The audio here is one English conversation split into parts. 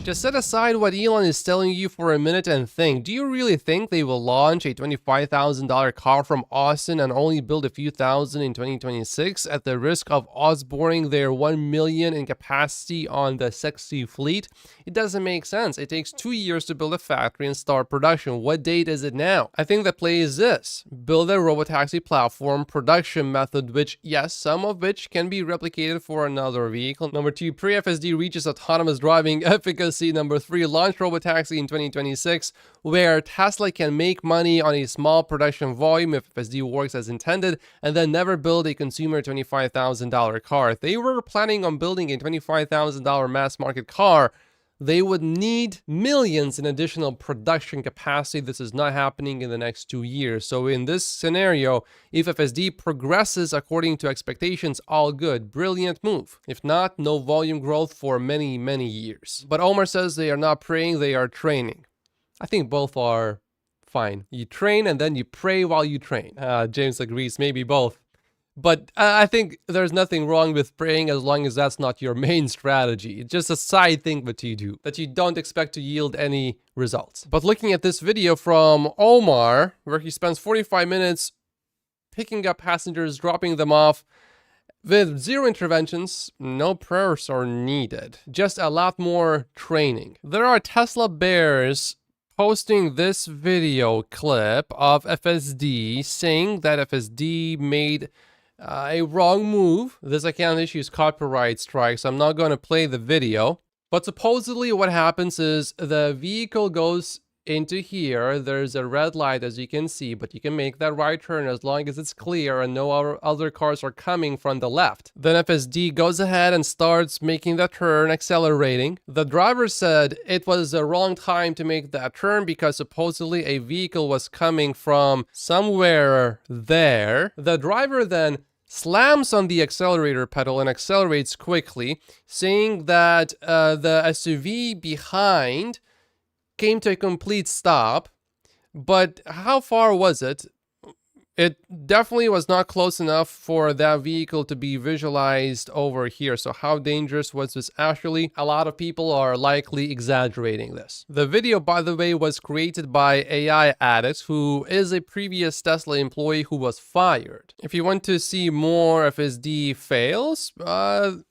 Just set aside what Elon is telling you for a minute and think, do you really think they will launch a $25,000 car from Austin and only build a few thousand in 2026 at the risk of Osborning their 1 million in capacity on the sexy fleet? It doesn't make sense. It takes 2 years to build a factory and start production. What date is it now? I think the play is this: build a robotaxi platform production method, which, yes, some of which can be replicated for another vehicle. Number 2, pre-FSD reaches autonomous driving efficacy. Number 3, launch robotaxi in 2026, where Tesla can make money on a small production volume if FSD works as intended, and then never build a consumer $25,000 car. If they were planning on building a $25,000 mass market car, they would need millions in additional production capacity. This is not happening in the next 2 years. So in this scenario, if FSD progresses according to expectations, all good, brilliant move. If not, no volume growth for many, many years. But Omar says they are not praying, they are training. I think both are fine. You train and then you pray while you train. James agrees, maybe both. But I think there's nothing wrong with praying as long as that's not your main strategy. It's just a side thing that you do, that you don't expect to yield any results. But looking at this video from Omar, where he spends 45 minutes picking up passengers, dropping them off, with 0 interventions, no prayers are needed. Just a lot more training. There are Tesla bears posting this video clip of FSD saying that FSD made a wrong move. This account issues copyright strikes, so I'm not going to play the video. But supposedly what happens is the vehicle goes into here. There's a red light, as you can see, but you can make that right turn as long as it's clear and no other cars are coming from the left. Then FSD goes ahead and starts making that turn, accelerating. The driver said it was the wrong time to make that turn because supposedly a vehicle was coming from somewhere there. The driver then slams on the accelerator pedal and accelerates quickly, saying that the SUV behind came to a complete stop. But how far was it? It definitely was not close enough for that vehicle to be visualized over here. So how dangerous was this actually? A lot of people are likely exaggerating this. The video, by the way, was created by AI Addicts, who is a previous Tesla employee who was fired. If you want to see more FSD fails,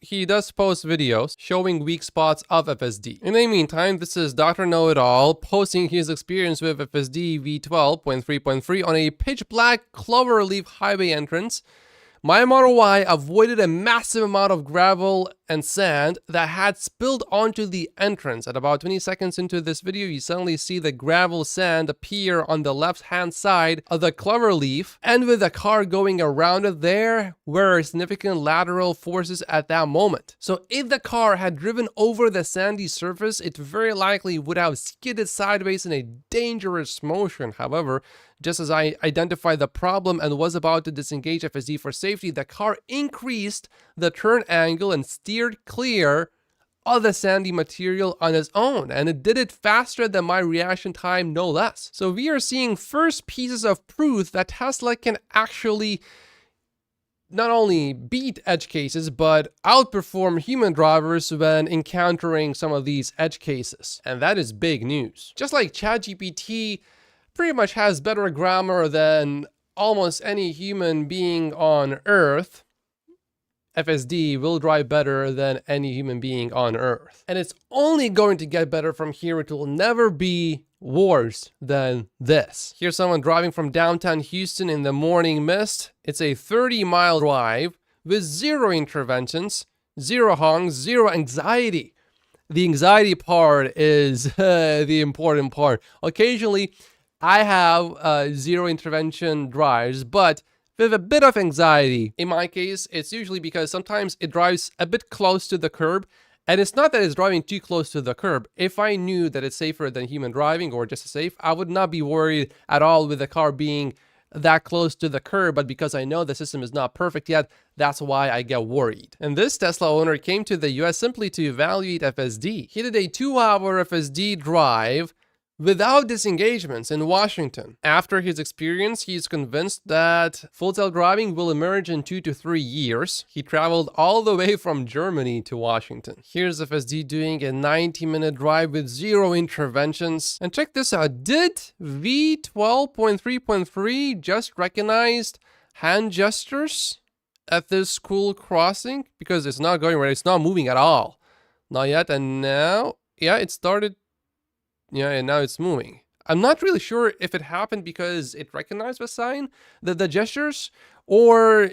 he does post videos showing weak spots of FSD. In the meantime, this is Dr. Know-It-All posting his experience with FSD v12.3.3 on a pitch black Cloverleaf highway entrance. My Model Y avoided a massive amount of gravel and sand that had spilled onto the entrance. At about 20 seconds into this video, you suddenly see the gravel sand appear on the left-hand side of the Cloverleaf, and with the car going around it, there were significant lateral forces at that moment. So if the car had driven over the sandy surface, it very likely would have skidded sideways in a dangerous motion. However, just as I identified the problem and was about to disengage FSD for safety, the car increased the turn angle and steered clear of the sandy material on its own. And it did it faster than my reaction time, no less. So we are seeing first pieces of proof that Tesla can actually not only beat edge cases, but outperform human drivers when encountering some of these edge cases. And that is big news. Just like ChatGPT pretty much has better grammar than almost any human being on Earth, FSD will drive better than any human being on Earth. And it's only going to get better from here. It will never be worse than this. Here's someone driving from downtown Houston in the morning mist. It's a 30-mile drive with 0 interventions, 0 honks, 0 anxiety. The anxiety part is the important part. Occasionally, I have 0 intervention drives, but with a bit of anxiety. In my case, it's usually because sometimes it drives a bit close to the curb, and it's not that it's driving too close to the curb. If I knew that it's safer than human driving or just as safe, I would not be worried at all with the car being that close to the curb, but because I know the system is not perfect yet, that's why I get worried. And this Tesla owner came to the US simply to evaluate FSD. He did a 2-hour FSD drive without disengagements in Washington. After his experience, he's convinced that full self-driving will emerge in 2 to 3 years. He traveled all the way from Germany to Washington. Here's FSD doing a 90-minute drive with 0 interventions. And check this out. Did V12.3.3 just recognized hand gestures at this school crossing? Because it's not going right. It's not moving at all. Not yet. And now, yeah, it started. Yeah, and now it's moving. I'm not really sure if it happened because it recognized the sign, the gestures, or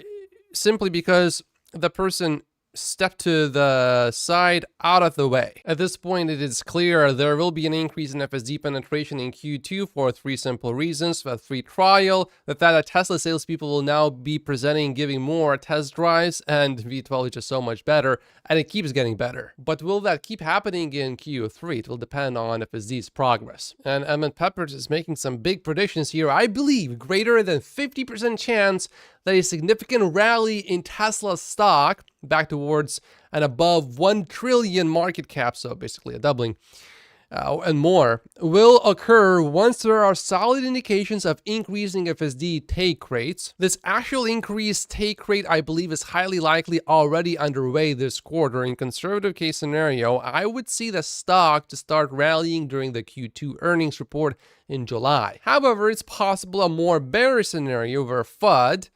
simply because the person stepped to the side out of the way. At this point, it is clear there will be an increase in FSD penetration in Q2 for 3 simple reasons. The free trial, that Tesla salespeople will now be presenting, giving more test drives, and V12 is just so much better, and it keeps getting better. But will that keep happening in Q3? It will depend on FSD's progress. And Emmett Peppers is making some big predictions here. I believe greater than 50% chance that a significant rally in Tesla stock back towards and above 1 trillion market cap, so basically a doubling and more, will occur once there are solid indications of increasing FSD take rates. This actual increased take rate, I believe, is highly likely already underway this quarter. In conservative case scenario, I would see the stock to start rallying during the Q2 earnings report in July. However, it's possible a more bearish scenario where FUD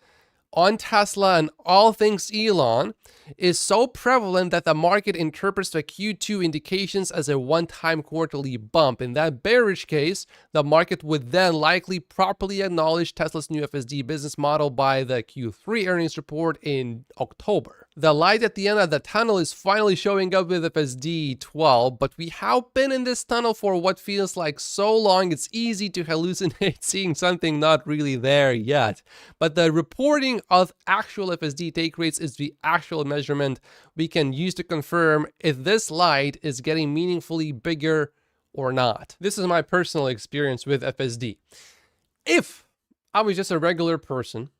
on Tesla and all things Elon is so prevalent that the market interprets the Q2 indications as a one-time quarterly bump. In that bearish case, the market would then likely properly acknowledge Tesla's new FSD business model by the Q3 earnings report in October. The light at the end of the tunnel is finally showing up with FSD 12, but we have been in this tunnel for what feels like so long, it's easy to hallucinate seeing something not really there yet. But the reporting of actual FSD take rates is the actual measurement we can use to confirm if this light is getting meaningfully bigger or not. This is my personal experience with FSD. If I was just a regular person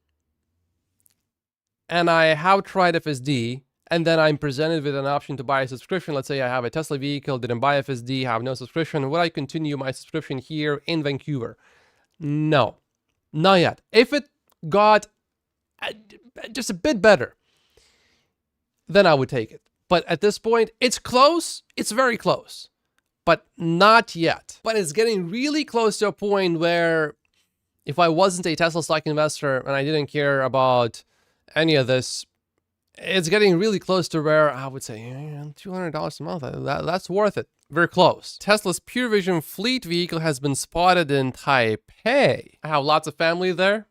and I have tried FSD, and then I'm presented with an option to buy a subscription. Let's say I have a Tesla vehicle, didn't buy FSD, have no subscription. Would I continue my subscription here in Vancouver? No, not yet. If it got just a bit better, then I would take it. But at this point, it's close. It's very close, but not yet. But it's getting really close to a point where if I wasn't a Tesla stock investor and I didn't care about any of this, it's getting really close to where I would say $200 a month. That's worth it. Very close. Tesla's Pure Vision fleet vehicle has been spotted in Taipei. I have lots of family there.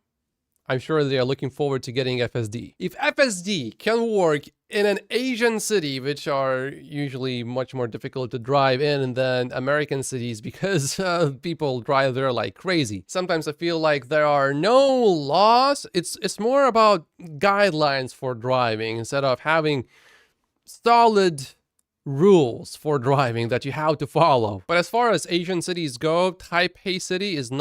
I'm sure they are looking forward to getting FSD. If FSD can work in an Asian city, which are usually much more difficult to drive in than American cities because people drive there like crazy. Sometimes I feel like there are no laws. It's more about guidelines for driving instead of having solid rules for driving that you have to follow. But as far as Asian cities go, Taipei City is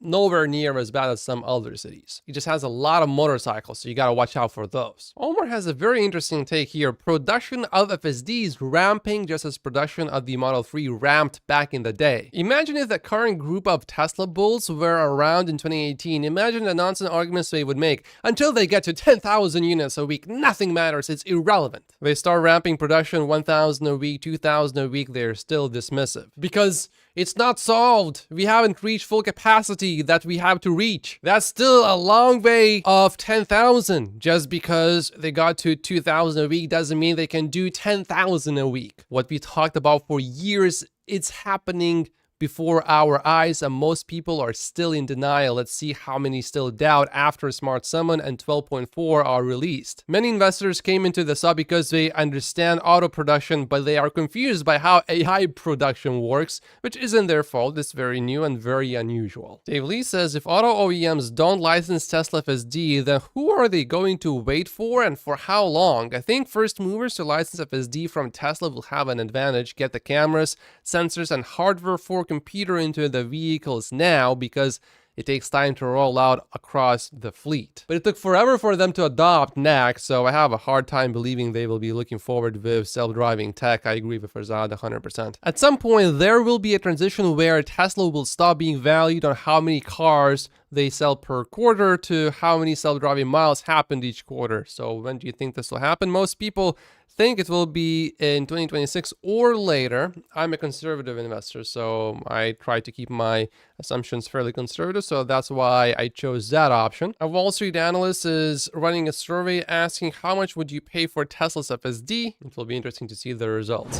nowhere near as bad as some other cities. It just has a lot of motorcycles, so you gotta watch out for those. Omar has a very interesting take here. Production of FSD is ramping just as production of the Model 3 ramped back in the day. Imagine if the current group of Tesla bulls were around in 2018. Imagine the nonsense arguments they would make. Until they get to 10,000 units a week, nothing matters, it's irrelevant. They start ramping production 1,000 a week, 2,000 a week, they're still dismissive. Because it's not solved. We haven't reached full capacity that we have to reach. That's still a long way of 10,000. Just because they got to 2,000 a week doesn't mean they can do 10,000 a week. What we talked about for years, it's happening before our eyes, and most people are still in denial. Let's see how many still doubt after Smart Summon and 12.4 are released. Many investors came into the sub because they understand auto production, but they are confused by how AI production works, which isn't their fault. It's very new and very unusual. Dave Lee says, if auto OEMs don't license Tesla FSD, then who are they going to wait for and for how long? I think first movers to license FSD from Tesla will have an advantage, get the cameras, sensors, and hardware for computer into the vehicles now, because it takes time to roll out across the fleet. But it took forever for them to adopt NAC, so I have a hard time believing they will be looking forward with self-driving tech. I agree with Farzad 100%. At some point, there will be a transition where Tesla will stop being valued on how many cars they sell per quarter to how many self-driving miles happened each quarter. So when do you think this will happen? Most people think it will be in 2026 or later. I'm a conservative investor, so I try to keep my assumptions fairly conservative, so that's why I chose that option. A Wall Street analyst is running a survey asking how much would you pay for Tesla's FSD. It will be interesting to see the results.